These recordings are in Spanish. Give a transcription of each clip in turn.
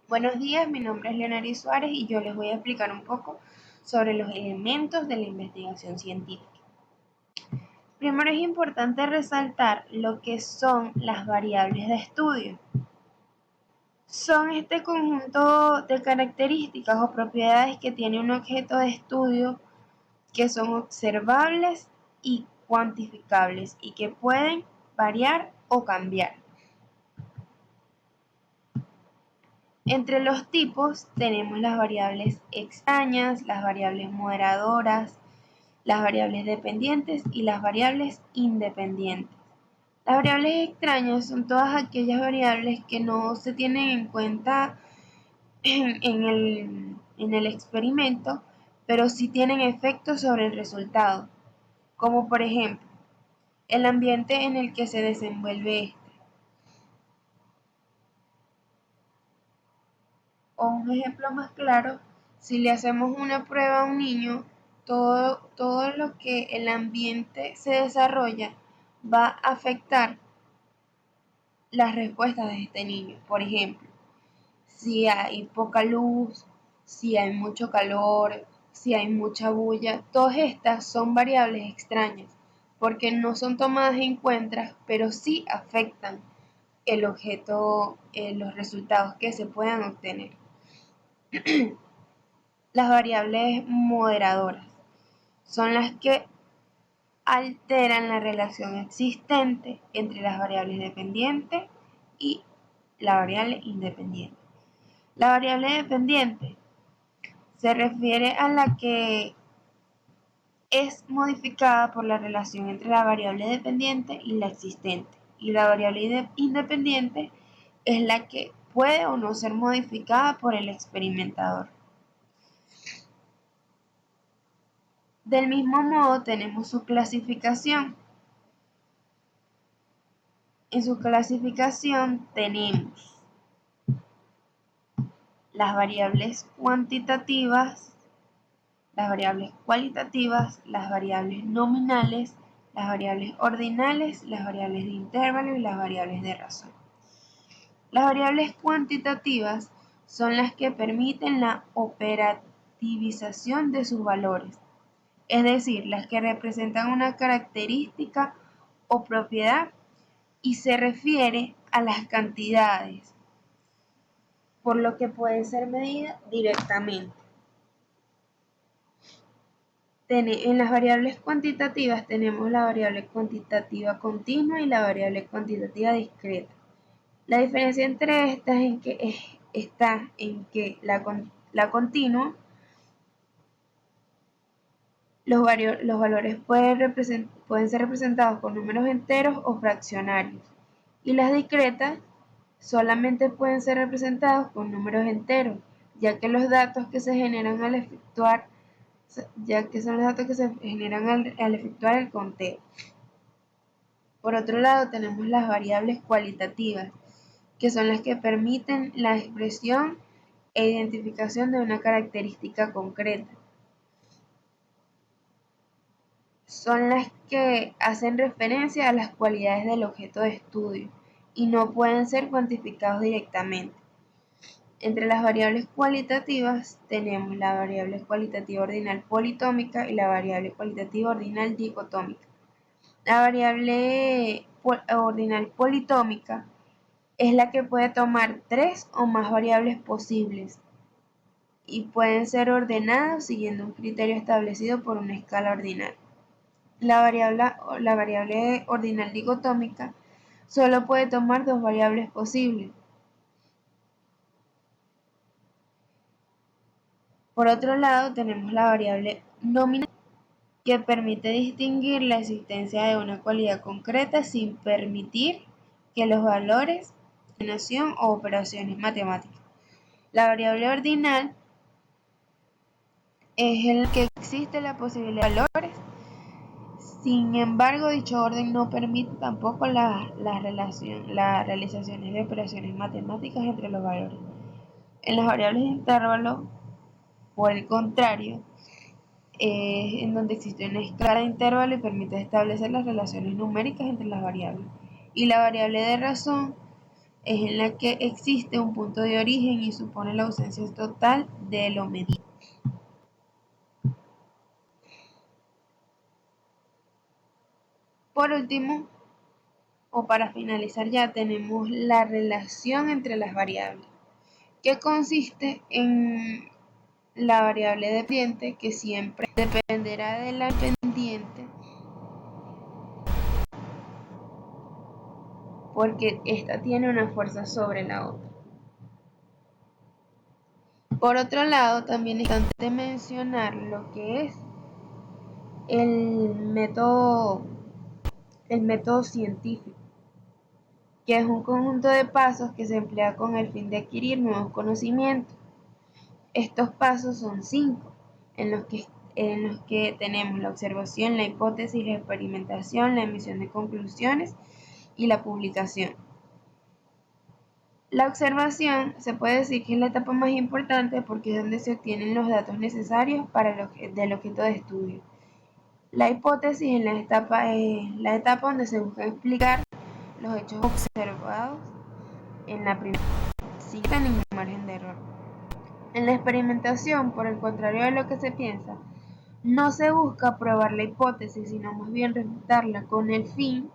Buenos días, mi nombre es Leonardo Suárez y yo les voy a explicar un poco sobre los elementos de la investigación científica. Primero es importante resaltar lo que son las variables de estudio. Son este conjunto de características o propiedades que tiene un objeto de estudio que son observables y cuantificables y que pueden variar o cambiar. Entre los tipos tenemos las variables extrañas, las variables moderadoras, las variables dependientes y las variables independientes. Las variables extrañas son todas aquellas variables que no se tienen en cuenta en el experimento, pero sí tienen efectos sobre el resultado, como por ejemplo el ambiente en el que se desenvuelve este. O un ejemplo más claro, si le hacemos una prueba a un niño, todo lo que el ambiente se desarrolla va a afectar las respuestas de este niño. Por ejemplo, si hay poca luz, si hay mucho calor, si hay mucha bulla, todas estas son variables extrañas porque no son tomadas en cuenta, pero sí afectan el objeto, los resultados que se puedan obtener. Las variables moderadoras son las que alteran la relación existente entre las variables dependientes y la variable independiente. La variable dependiente se refiere a la que es modificada por la relación entre la variable dependiente y la existente, y la variable independiente es la que puede o no ser modificada por el experimentador. Del mismo modo tenemos su clasificación. En su clasificación tenemos las variables cuantitativas, las variables cualitativas, las variables nominales, las variables ordinales, las variables de intervalo y las variables de razón. Las variables cuantitativas son las que permiten la operativización de sus valores, es decir, las que representan una característica o propiedad y se refiere a las cantidades, por lo que puede ser medida directamente. En las variables cuantitativas tenemos la variable cuantitativa continua y la variable cuantitativa discreta. La diferencia entre estas está en que la continua, los valores pueden ser representados con números enteros o fraccionarios, y las discretas solamente pueden ser representados con números enteros, ya que los datos que se generan al efectuar el conteo. Por otro lado, tenemos las variables cualitativas, que son las que permiten la expresión e identificación de una característica concreta. Son las que hacen referencia a las cualidades del objeto de estudio y no pueden ser cuantificados directamente. Entre las variables cualitativas tenemos la variable cualitativa ordinal politómica y la variable cualitativa ordinal dicotómica. La variable ordinal politómica es la que puede tomar 3 o más variables posibles y pueden ser ordenadas siguiendo un criterio establecido por una escala ordinal. La variable ordinal dicotómica solo puede tomar 2 variables posibles. Por otro lado, tenemos la variable nominal, que permite distinguir la existencia de una cualidad concreta sin permitir que los valores de noción o operaciones matemáticas. La variable ordinal es en la que existe la posibilidad de valores. Sin embargo, dicho orden no permite tampoco las realizaciones de operaciones matemáticas entre los valores. En las variables de intervalo, por el contrario, es en donde existe una escala de intervalo y permite establecer las relaciones numéricas entre las variables. Y la variable de razón es en la que existe un punto de origen y supone la ausencia total de lo medido. Por último, o para finalizar ya, tenemos la relación entre las variables, que consiste en la variable dependiente, que siempre dependerá de la independiente, porque esta tiene una fuerza sobre la otra. Por otro lado, también es importante mencionar lo que es el método científico, que es un conjunto de pasos que se emplea con el fin de adquirir nuevos conocimientos. Estos pasos son 5, en los que tenemos la observación, la hipótesis, la experimentación, la emisión de conclusiones y la publicación. La observación se puede decir que es la etapa más importante porque es donde se obtienen los datos necesarios para el objeto de estudio. La hipótesis es la etapa donde se busca explicar los hechos observados en la primera, sin ningún margen de error. En la experimentación, por el contrario de lo que se piensa, no se busca probar la hipótesis, sino más bien refutarla con el fin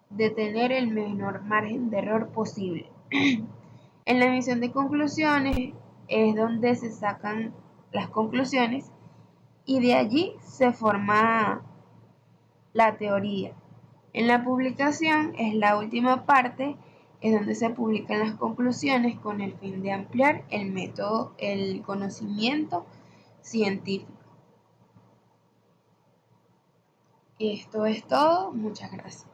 de tener el menor margen de error posible. En la emisión de conclusiones es donde se sacan las conclusiones y de allí se forma la teoría. En la publicación es la última parte, es donde se publican las conclusiones con el fin de ampliar el conocimiento científico. Esto es todo, muchas gracias.